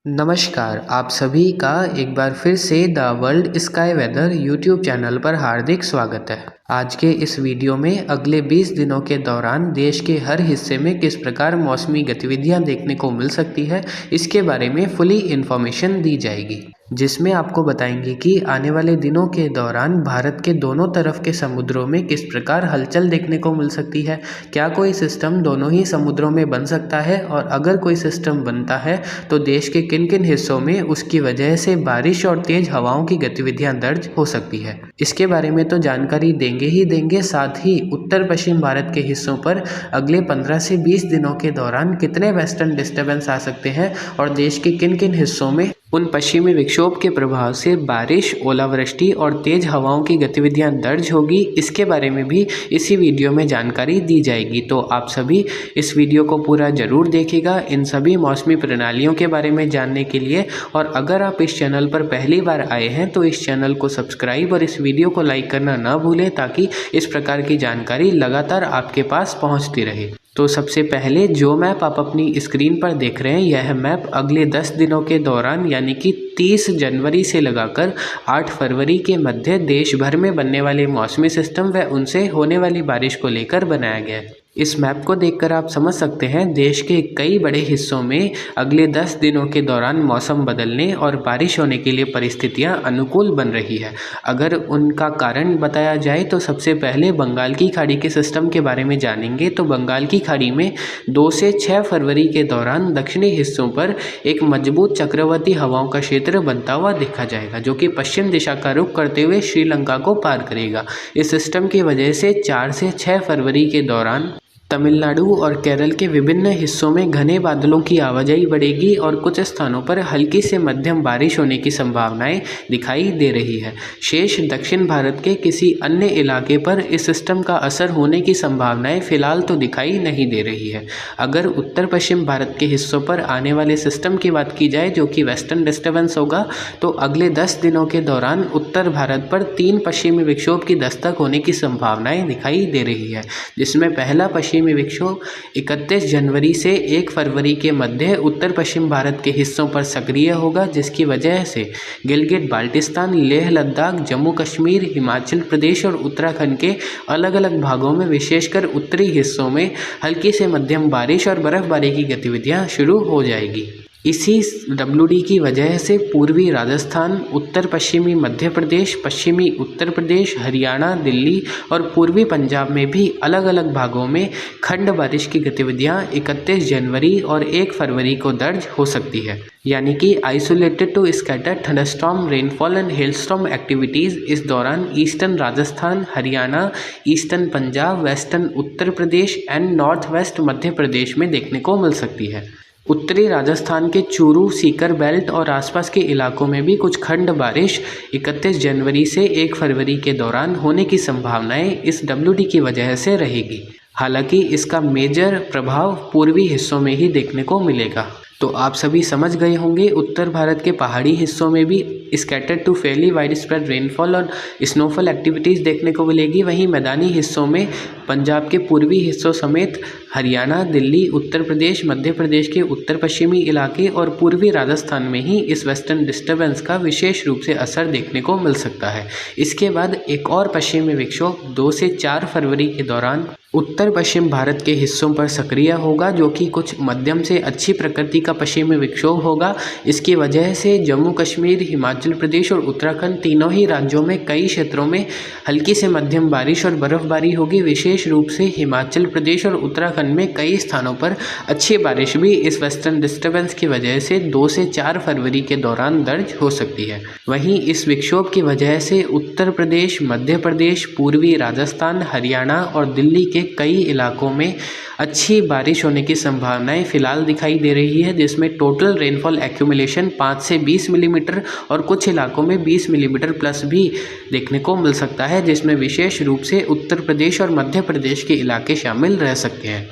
नमस्कार, आप सभी का एक बार फिर से the world sky weather YouTube channel पर हार्दिक स्वागत है। आज के इस वीडियो में अगले 20 दिनों के दौरान देश के हर हिस्से में किस प्रकार मौसमी गतिविधियां देखने को मिल सकती है, इसके बारे में फुली इन्फॉर्मेशन दी जाएगी, जिसमें आपको बताएंगे कि आने वाले दिनों के दौरान भारत के दोनों तरफ के समुद्रों में किस प्रकार हलचल देखने को मिल सकती है, क्या कोई सिस्टम दोनों ही समुद्रों में बन सकता है और अगर कोई सिस्टम बनता है तो देश के किन किन हिस्सों में उसकी वजह से बारिश और तेज हवाओं की गतिविधियां दर्ज हो सकती है। इसके बारे में तो जानकारी देंगे ही देंगे, साथ ही उत्तर पश्चिम भारत के हिस्सों पर अगले 15 से 20 दिनों के दौरान कितने वेस्टर्न डिस्टर्बेंस आ सकते हैं और देश के किन किन हिस्सों में उन पश्चिमी विक्षोभ के प्रभाव से बारिश, ओलावृष्टि और तेज हवाओं की गतिविधियां दर्ज होगी, इसके बारे में भी इसी वीडियो में जानकारी दी जाएगी। तो आप सभी इस वीडियो को पूरा जरूर देखिएगा इन सभी मौसमी प्रणालियों के बारे में जानने के लिए। और अगर आप इस चैनल पर पहली बार आए हैं तो इस चैनल को सब्सक्राइब और इस वीडियो को लाइक करना ना भूलें, ताकि इस प्रकार की जानकारी लगातार आपके पास पहुँचती रहे। तो सबसे पहले जो मैप आप अपनी स्क्रीन पर देख रहे हैं, यह मैप अगले 10 दिनों के दौरान यानी कि 30 जनवरी से लगाकर 8 फरवरी के मध्य देश भर में बनने वाले मौसमी सिस्टम व उनसे होने वाली बारिश को लेकर बनाया गया है। इस मैप को देखकर आप समझ सकते हैं देश के कई बड़े हिस्सों में अगले 10 दिनों के दौरान मौसम बदलने और बारिश होने के लिए परिस्थितियां अनुकूल बन रही है। अगर उनका कारण बताया जाए तो सबसे पहले बंगाल की खाड़ी के सिस्टम के बारे में जानेंगे। तो बंगाल की खाड़ी में 2 से 6 फरवरी के दौरान दक्षिणी हिस्सों पर एक मजबूत चक्रवाती हवाओं का क्षेत्र बनता हुआ देखा जाएगा, जो कि पश्चिम दिशा का रुख करते हुए श्रीलंका को पार करेगा। इस सिस्टम की वजह से 4 से 6 फरवरी के दौरान तमिलनाडु और केरल के विभिन्न हिस्सों में घने बादलों की आवाजाही बढ़ेगी और कुछ स्थानों पर हल्की से मध्यम बारिश होने की संभावनाएं दिखाई दे रही है। शेष दक्षिण भारत के किसी अन्य इलाके पर इस सिस्टम का असर होने की संभावनाएं फिलहाल तो दिखाई नहीं दे रही है। अगर उत्तर पश्चिम भारत के हिस्सों पर आने वाले सिस्टम की बात की जाए, जो कि वेस्टर्न डिस्टर्बेंस होगा, तो अगले 10 दिनों के दौरान उत्तर भारत पर 3 पश्चिमी विक्षोभ की दस्तक होने की संभावनाएं दिखाई दे रही है, जिसमें पहला पश्चिमी विक्षोभ 31 जनवरी से 1 फरवरी के मध्य उत्तर पश्चिम भारत के हिस्सों पर सक्रिय होगा, जिसकी वजह से गिलगित बाल्टिस्तान, लेह लद्दाख, जम्मू कश्मीर, हिमाचल प्रदेश और उत्तराखंड के अलग अलग भागों में विशेषकर उत्तरी हिस्सों में हल्की से मध्यम बारिश और बर्फबारी की गतिविधियां शुरू हो जाएगी। इसी WD की वजह से पूर्वी राजस्थान, उत्तर पश्चिमी मध्य प्रदेश, पश्चिमी उत्तर प्रदेश, हरियाणा, दिल्ली और पूर्वी पंजाब में भी अलग अलग भागों में खंड बारिश की गतिविधियां 31 जनवरी और 1 फरवरी को दर्ज हो सकती है, यानी कि isolated to scattered thunderstorm, rainfall and hailstorm activities इस दौरान eastern Rajasthan, Haryana, eastern Punjab, western Uttar Pradesh and north west Madhya Pradesh में देखने को मिल सकती है। उत्तरी राजस्थान के चूरू, सीकर बेल्ट और आसपास के इलाकों में भी कुछ खंड बारिश 31 जनवरी से 1 फरवरी के दौरान होने की संभावनाएं इस WD की वजह से रहेगी। हालांकि इसका मेजर प्रभाव पूर्वी हिस्सों में ही देखने को मिलेगा। तो आप सभी समझ गए होंगे, उत्तर भारत के पहाड़ी हिस्सों में भी scattered to fairly widespread rainfall और स्नोफॉल एक्टिविटीज़ देखने को मिलेगी। वहीं मैदानी हिस्सों में पंजाब के पूर्वी हिस्सों समेत हरियाणा, दिल्ली, उत्तर प्रदेश, मध्य प्रदेश के उत्तर पश्चिमी इलाके और पूर्वी राजस्थान में ही इस वेस्टर्न डिस्टर्बेंस का विशेष रूप से असर देखने को मिल सकता है। इसके बाद एक और पश्चिमी विक्षोभ 2 से 4 फरवरी के दौरान उत्तर पश्चिम भारत के हिस्सों पर सक्रिय होगा, जो कि कुछ मध्यम से अच्छी प्रकृति का पश्चिमी विक्षोभ होगा। इसकी वजह से जम्मू कश्मीर, हिमाचल प्रदेश और उत्तराखंड तीनों ही राज्यों में कई क्षेत्रों में हल्की से मध्यम बारिश और बर्फबारी होगी। विशेष रूप से हिमाचल प्रदेश और उत्तराखंड में कई स्थानों पर अच्छी बारिश भी इस वेस्टर्न डिस्टर्बेंस की वजह से 2 से 4 फरवरी के दौरान दर्ज हो सकती है। वहीं इस विक्षोभ की वजह से उत्तर प्रदेश, मध्य प्रदेश, पूर्वी राजस्थान, हरियाणा और दिल्ली के कई इलाकों में अच्छी बारिश होने की संभावनाएं फिलहाल दिखाई दे रही है, जिसमें टोटल रेनफॉल एक्यूमुलेशन 5 से 20 मिलीमीटर और कुछ इलाकों में 20 मिलीमीटर प्लस भी देखने को मिल सकता है, जिसमें विशेष रूप से उत्तर प्रदेश और मध्य प्रदेश के इलाके शामिल रह सकते हैं।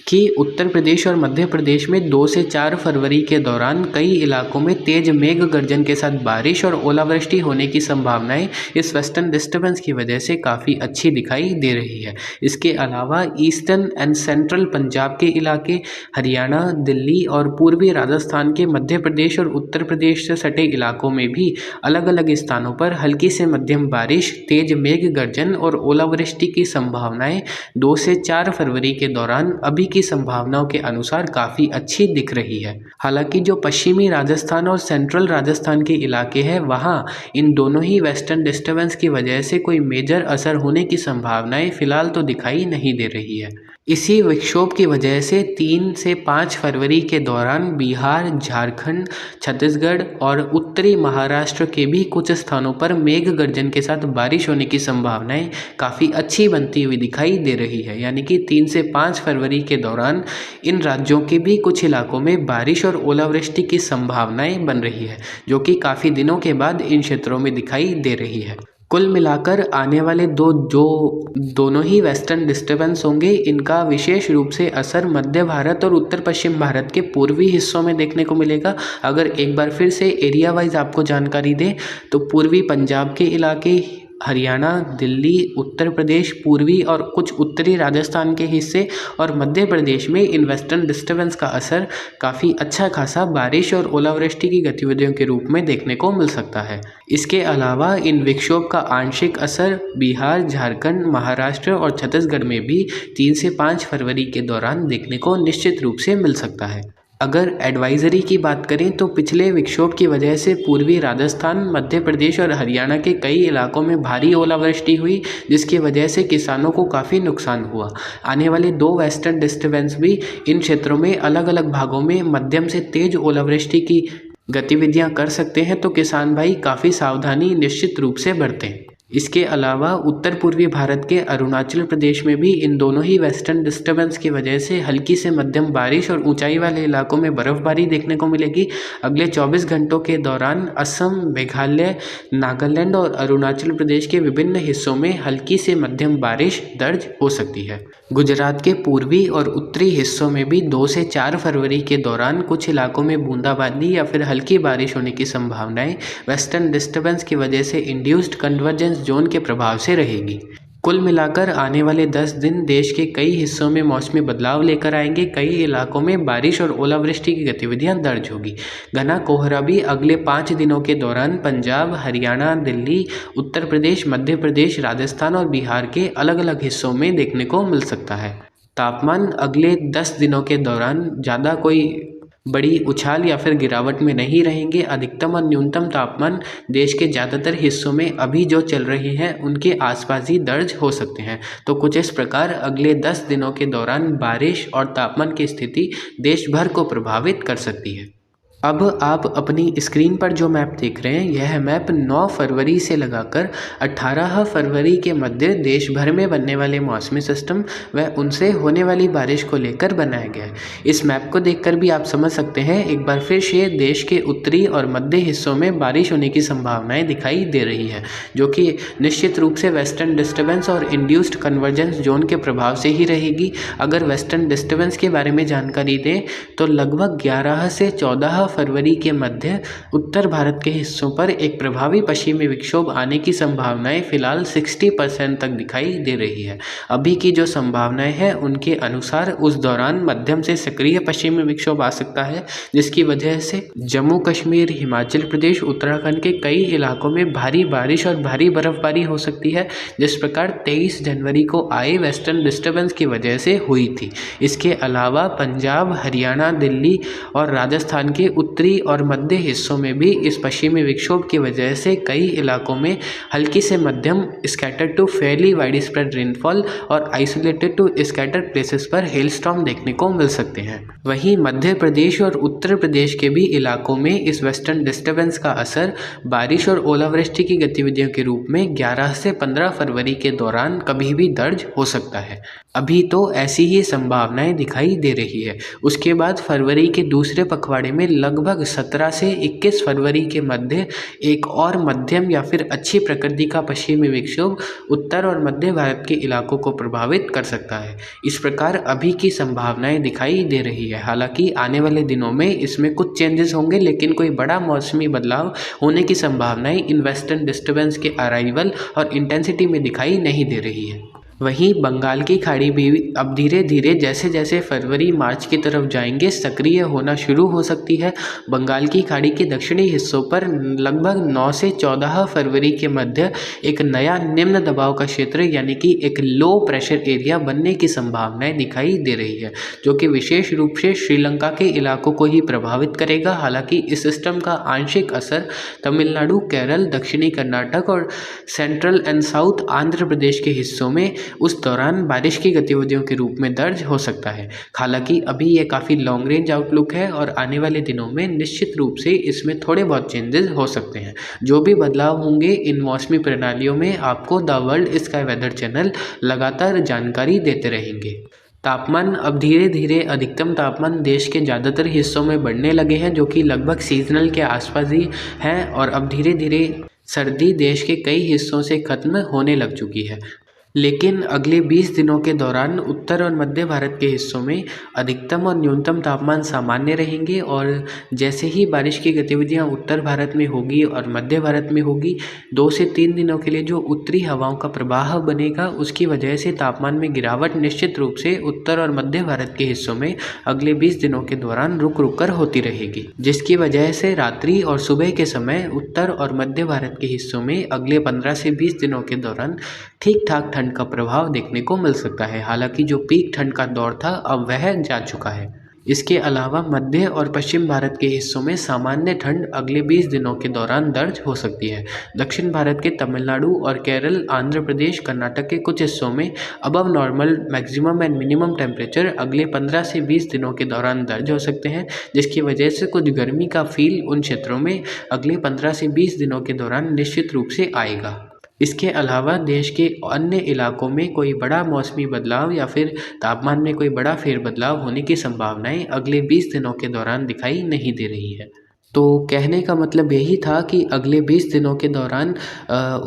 कि उत्तर प्रदेश और मध्य प्रदेश में 2 से 4 फरवरी के दौरान कई इलाकों में तेज मेघ गर्जन के साथ बारिश और ओलावृष्टि होने की संभावनाएं इस वेस्टर्न डिस्टर्बेंस की वजह से काफ़ी अच्छी दिखाई दे रही है। इसके अलावा ईस्टर्न एंड सेंट्रल पंजाब के इलाके, हरियाणा, दिल्ली और पूर्वी राजस्थान के मध्य प्रदेश और उत्तर प्रदेश से सटे इलाकों में भी अलग अलग स्थानों पर हल्की से मध्यम बारिश, तेज मेघ गर्जन और ओलावृष्टि की संभावनाएं 2 से 4 फरवरी के दौरान अभी की संभावनाओं के अनुसार काफ़ी अच्छी दिख रही है। हालांकि जो पश्चिमी राजस्थान और सेंट्रल राजस्थान के इलाके हैं वहाँ इन दोनों ही वेस्टर्न डिस्टर्बेंस की वजह से कोई मेजर असर होने की संभावनाएं फिलहाल तो दिखाई नहीं दे रही है। इसी विक्षोभ की वजह से 3 से 5 फरवरी के दौरान बिहार, झारखंड, छत्तीसगढ़ और उत्तरी महाराष्ट्र के भी कुछ स्थानों पर मेघ गर्जन के साथ बारिश होने की संभावनाएं काफ़ी अच्छी बनती हुई दिखाई दे रही है। यानी कि 3 से 5 फरवरी के दौरान इन राज्यों के भी कुछ इलाकों में बारिश और ओलावृष्टि की संभावनाएं बन रही है, जो कि काफ़ी दिनों के बाद इन क्षेत्रों में दिखाई दे रही है। कुल मिलाकर आने वाले दोनों ही वेस्टर्न डिस्टर्बेंस होंगे, इनका विशेष रूप से असर मध्य भारत और उत्तर पश्चिम भारत के पूर्वी हिस्सों में देखने को मिलेगा। अगर एक बार फिर से एरिया वाइज आपको जानकारी दें तो पूर्वी पंजाब के इलाके, हरियाणा, दिल्ली, उत्तर प्रदेश, पूर्वी और कुछ उत्तरी राजस्थान के हिस्से और मध्य प्रदेश में इन वेस्टर्न डिस्टर्बेंस का असर काफ़ी अच्छा खासा बारिश और ओलावृष्टि की गतिविधियों के रूप में देखने को मिल सकता है। इसके अलावा इन विक्षोभ का आंशिक असर बिहार, झारखंड, महाराष्ट्र और छत्तीसगढ़ में भी 3 से 5 फरवरी के दौरान देखने को निश्चित रूप से मिल सकता है। अगर एडवाइजरी की बात करें तो पिछले विक्षोभ की वजह से पूर्वी राजस्थान, मध्य प्रदेश और हरियाणा के कई इलाकों में भारी ओलावृष्टि हुई, जिसकी वजह से किसानों को काफ़ी नुकसान हुआ। आने वाले 2 वेस्टर्न डिस्टर्बेंस भी इन क्षेत्रों में अलग अलग भागों में मध्यम से तेज ओलावृष्टि की गतिविधियां कर सकते हैं, तो किसान भाई काफ़ी सावधानी निश्चित रूप से बरतें। इसके अलावा उत्तर पूर्वी भारत के अरुणाचल प्रदेश में भी इन दोनों ही वेस्टर्न डिस्टर्बेंस की वजह से हल्की से मध्यम बारिश और ऊंचाई वाले इलाकों में बर्फबारी देखने को मिलेगी। अगले 24 घंटों के दौरान असम, मेघालय, नागालैंड और अरुणाचल प्रदेश के विभिन्न हिस्सों में हल्की से मध्यम बारिश दर्ज हो सकती है। गुजरात के पूर्वी और उत्तरी हिस्सों में भी 2 से 4 फरवरी के दौरान कुछ इलाकों में बूंदाबांदी या फिर हल्की बारिश होने की संभावनाएं वेस्टर्न डिस्टर्बेंस की वजह से इंड्यूस्ड कन्वर्जेंस जोन के प्रभाव से रहेगी। कुल मिलाकर आने वाले 10 दिन देश के कई हिस्सों में मौसमी बदलाव लेकर आएंगे। कई इलाकों में बारिश और ओलावृष्टि की गतिविधियां दर्ज होगी। घना कोहरा भी अगले 5 दिनों के दौरान पंजाब, हरियाणा, दिल्ली, उत्तर प्रदेश, मध्य प्रदेश, राजस्थान और बिहार के अलग अलग हिस्सों में देखने को मिल सकता है। तापमान अगले 10 दिनों के दौरान ज़्यादा कोई बड़ी उछाल या फिर गिरावट में नहीं रहेंगे। अधिकतम और न्यूनतम तापमान देश के ज़्यादातर हिस्सों में अभी जो चल रहे हैं उनके आसपास ही दर्ज हो सकते हैं। तो कुछ इस प्रकार अगले 10 दिनों के दौरान बारिश और तापमान की स्थिति देश भर को प्रभावित कर सकती है। अब आप अपनी स्क्रीन पर जो मैप देख रहे हैं यह मैप 9 फरवरी से लगाकर 18 फरवरी के मध्य देश भर में बनने वाले मौसमी सिस्टम व उनसे होने वाली बारिश को लेकर बनाया गया है। इस मैप को देखकर भी आप समझ सकते हैं एक बार फिर से देश के उत्तरी और मध्य हिस्सों में बारिश होने की संभावनाएं दिखाई दे रही है, जो कि निश्चित रूप से वेस्टर्न डिस्टर्बेंस और इंड्यूस्ड कन्वर्जेंस जोन के प्रभाव से ही रहेगी। अगर वेस्टर्न डिस्टर्बेंस के बारे में जानकारी दें तो लगभग 11 से 14 फरवरी के मध्य उत्तर भारत के हिस्सों पर एक प्रभावी पश्चिमी विक्षोभ आने की संभावनाएं फिलहाल 60% तक दिखाई दे रही है। अभी की जो संभावनाएं हैं उनके अनुसार उस दौरान मध्यम से सक्रिय पश्चिमी विक्षोभ आ सकता है, जिसकी वजह से जम्मू कश्मीर, हिमाचल प्रदेश, उत्तराखंड के कई इलाकों में भारी बारिश और भारी बर्फबारी हो सकती है, जिस प्रकार 23 जनवरी को आए वेस्टर्न डिस्टर्बेंस की वजह से हुई थी। इसके अलावा पंजाब, हरियाणा, दिल्ली और राजस्थान के उत्तरी और मध्य हिस्सों में भी इस पश्चिमी विक्षोभ की वजह से कई इलाकों में हल्की से मध्यम scattered to fairly widespread rainfall और आइसोलेटेड टू स्कैटर्ड प्लेसेस पर हेलस्टॉर्म देखने को मिल सकते हैं। वहीं मध्य प्रदेश और उत्तर प्रदेश के भी इलाकों में इस वेस्टर्न डिस्टर्बेंस का असर बारिश और ओलावृष्टि की गतिविधियों के रूप में 11 से 15 फरवरी के दौरान कभी भी दर्ज हो सकता है। अभी तो ऐसी ही संभावनाएं दिखाई दे रही है। उसके बाद फरवरी के दूसरे पखवाड़े में लगभग लगभग 17 से 21 फरवरी के मध्य एक और मध्यम या फिर अच्छी प्रकृति का पश्चिमी विक्षोभ उत्तर और मध्य भारत के इलाकों को प्रभावित कर सकता है। इस प्रकार अभी की संभावनाएं दिखाई दे रही है। हालांकि आने वाले दिनों में इसमें कुछ चेंजेस होंगे, लेकिन कोई बड़ा मौसमी बदलाव होने की संभावनाएं इन वेस्टर्न डिस्टर्बेंस के अराइवल और इंटेंसिटी में दिखाई नहीं दे रही है। वहीं बंगाल की खाड़ी भी अब धीरे धीरे जैसे जैसे फरवरी मार्च की तरफ जाएंगे सक्रिय होना शुरू हो सकती है। बंगाल की खाड़ी के दक्षिणी हिस्सों पर लगभग 9 से 14 फरवरी के मध्य एक नया निम्न दबाव का क्षेत्र यानी कि एक लो प्रेशर एरिया बनने की संभावनाएं दिखाई दे रही है, जो कि विशेष रूप से श्रीलंका के इलाकों को ही प्रभावित करेगा। हालांकि इस सिस्टम का आंशिक असर तमिलनाडु, केरल, दक्षिणी कर्नाटक और central and south Andhra Pradesh के हिस्सों में उस दौरान बारिश की गतिविधियों के रूप में दर्ज हो सकता है। हालांकि अभी ये काफ़ी लॉन्ग रेंज आउटलुक है और आने वाले दिनों में निश्चित रूप से इसमें थोड़े बहुत चेंजेस हो सकते हैं। जो भी बदलाव होंगे इन मौसमी प्रणालियों में आपको the world sky weather channel लगातार जानकारी देते रहेंगे। तापमान अब धीरे धीरे अधिकतम तापमान देश के ज़्यादातर हिस्सों में बढ़ने लगे हैं, जो कि लगभग सीजनल के आसपास ही हैं और अब धीरे धीरे सर्दी देश के कई हिस्सों से खत्म होने लग चुकी है। लेकिन अगले 20 दिनों के दौरान उत्तर और मध्य भारत के हिस्सों में अधिकतम और न्यूनतम तापमान सामान्य रहेंगे और जैसे ही बारिश की गतिविधियां उत्तर भारत में होगी और मध्य भारत में होगी, 2 से 3 दिनों के लिए जो उत्तरी हवाओं का प्रवाह बनेगा उसकी वजह से तापमान में गिरावट निश्चित रूप से उत्तर और मध्य भारत के हिस्सों में अगले 20 दिनों के दौरान रुक रुक कर होती रहेगी, जिसकी वजह से रात्रि और सुबह के समय उत्तर और मध्य भारत के हिस्सों में अगले 15 से 20 दिनों के दौरान ठीक ठाक ठंड का प्रभाव देखने को मिल सकता है। हालांकि जो पीक ठंड का दौर था अब वह जा चुका है। इसके अलावा मध्य और पश्चिम भारत के हिस्सों में सामान्य ठंड अगले 20 दिनों के दौरान दर्ज हो सकती है। दक्षिण भारत के तमिलनाडु और केरल, आंध्र प्रदेश, कर्नाटक के कुछ हिस्सों में above normal maximum and minimum temperature अगले 15 से 20 दिनों के दौरान दर्ज हो सकते हैं, जिसकी वजह से कुछ गर्मी का फील उन क्षेत्रों में अगले 15 से 20 दिनों के दौरान निश्चित रूप से आएगा। इसके अलावा देश के अन्य इलाकों में कोई बड़ा मौसमी बदलाव या फिर तापमान में कोई बड़ा फेरबदलाव होने की संभावनाएं अगले 20 दिनों के दौरान दिखाई नहीं दे रही है। तो कहने का मतलब यही था कि अगले 20 दिनों के दौरान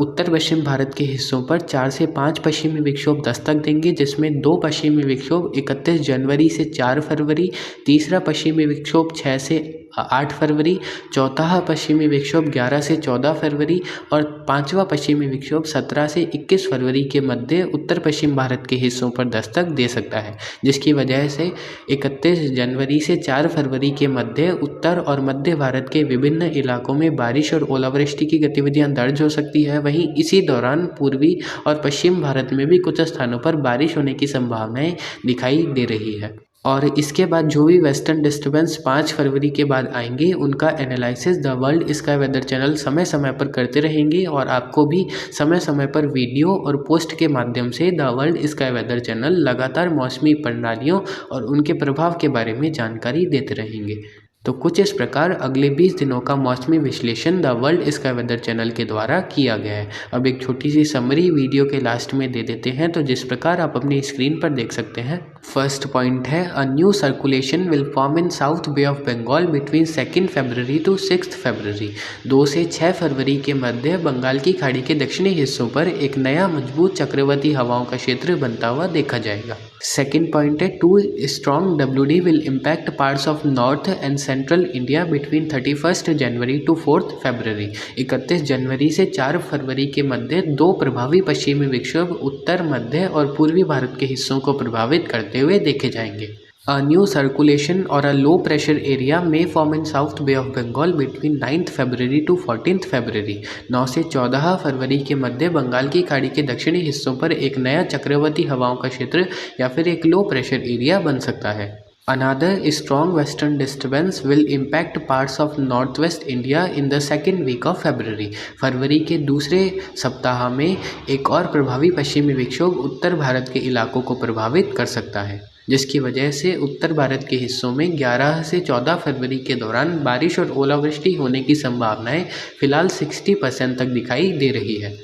उत्तर पश्चिम भारत के हिस्सों पर 4 से 5 पश्चिमी विक्षोभ दस्तक देंगे, जिसमें 2 पश्चिमी विक्षोभ 31 जनवरी से 4 फरवरी, तीसरा पश्चिमी विक्षोभ 6 से 8 फरवरी, चौथा पश्चिमी विक्षोभ 11 से 14 फरवरी और पांचवा पश्चिमी विक्षोभ 17 से 21 फरवरी के मध्य उत्तर पश्चिम भारत के हिस्सों पर दस्तक दे सकता है, जिसकी वजह से 31 जनवरी से 4 फरवरी के मध्य उत्तर और मध्य भारत के विभिन्न इलाकों में बारिश और ओलावृष्टि की गतिविधियां दर्ज हो सकती है। वहीं इसी दौरान पूर्वी और पश्चिम भारत में भी कुछ स्थानों पर बारिश होने की संभावनाएं दिखाई दे रही है। और इसके बाद जो भी वेस्टर्न डिस्टर्बेंस 5 फरवरी के बाद आएंगे उनका analysis the world sky weather channel समय समय पर करते रहेंगे और आपको भी समय समय पर वीडियो और पोस्ट के माध्यम से the world sky weather channel लगातार मौसमी प्रणालियों और उनके प्रभाव के बारे में जानकारी देते रहेंगे। तो कुछ इस प्रकार अगले 20 दिनों का मौसमी विश्लेषण the world sky weather channel के द्वारा किया गया है। अब एक छोटी सी समरी वीडियो के लास्ट में दे देते हैं, तो जिस प्रकार आप अपनी स्क्रीन पर देख सकते हैं। फर्स्ट पॉइंट है, a new circulation will form in south bay of Bengal between 2 February to 6 February. 2 से 6 फरवरी के मध्य बंगाल की खाड़ी के दक्षिणी हिस्सों पर एक नया मजबूत चक्रवाती हवाओं का क्षेत्र बनता हुआ देखा जाएगा। सेकेंड पॉइंट है, 2 strong WD will impact parts of north and central India between 31 January to 4 February. 31 जनवरी से 4 फरवरी के मध्य 2 प्रभावी पश्चिमी विक्षोभ उत्तर, मध्य और पूर्वी भारत के हिस्सों को प्रभावित करते हुए देखे जाएंगे। A new circulation or a low pressure area may form in South Bay of Bengal between 9th February to 14th February। 9 से 14 फरवरी के मध्य बंगाल की खाड़ी के दक्षिणी हिस्सों पर एक नया चक्रवाती हवाओं का क्षेत्र या फिर एक लो प्रेशर एरिया बन सकता है। Another strong western disturbance will impact parts of northwest India in the second week of February। फरवरी के दूसरे सप्ताह में एक और प्रभावी पश्चिमी विक्षोभ उत्तर भारत के इलाकों को प्रभावित कर सकता है, जिसकी वजह से उत्तर भारत के हिस्सों में 11 से 14 फरवरी के दौरान बारिश और ओलावृष्टि होने की संभावनाएं फिलहाल 60% तक दिखाई दे रही है।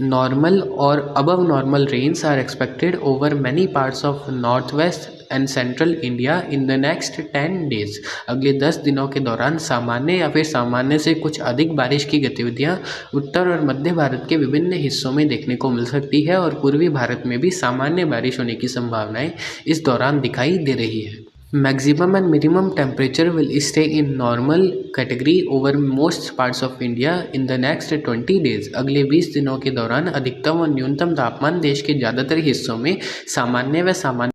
नॉर्मल और above normal rains are expected over many parts of north west and central India in the next 10 days. अगले 10 दिनों के दौरान सामान्य या फिर सामान्य से कुछ अधिक बारिश की गतिविधियां उत्तर और मध्य भारत के विभिन्न हिस्सों में देखने को मिल सकती है और पूर्वी भारत में भी सामान्य बारिश होने की संभावनाएं इस दौरान दिखाई दे रही है। Maximum and minimum temperature will stay in normal category over most parts of India in the next 20 days। अगले 20 दिनों के दौरान अधिकतम और न्यूनतम तापमान देश के ज़्यादातर हिस्सों में सामान्य व सामान्य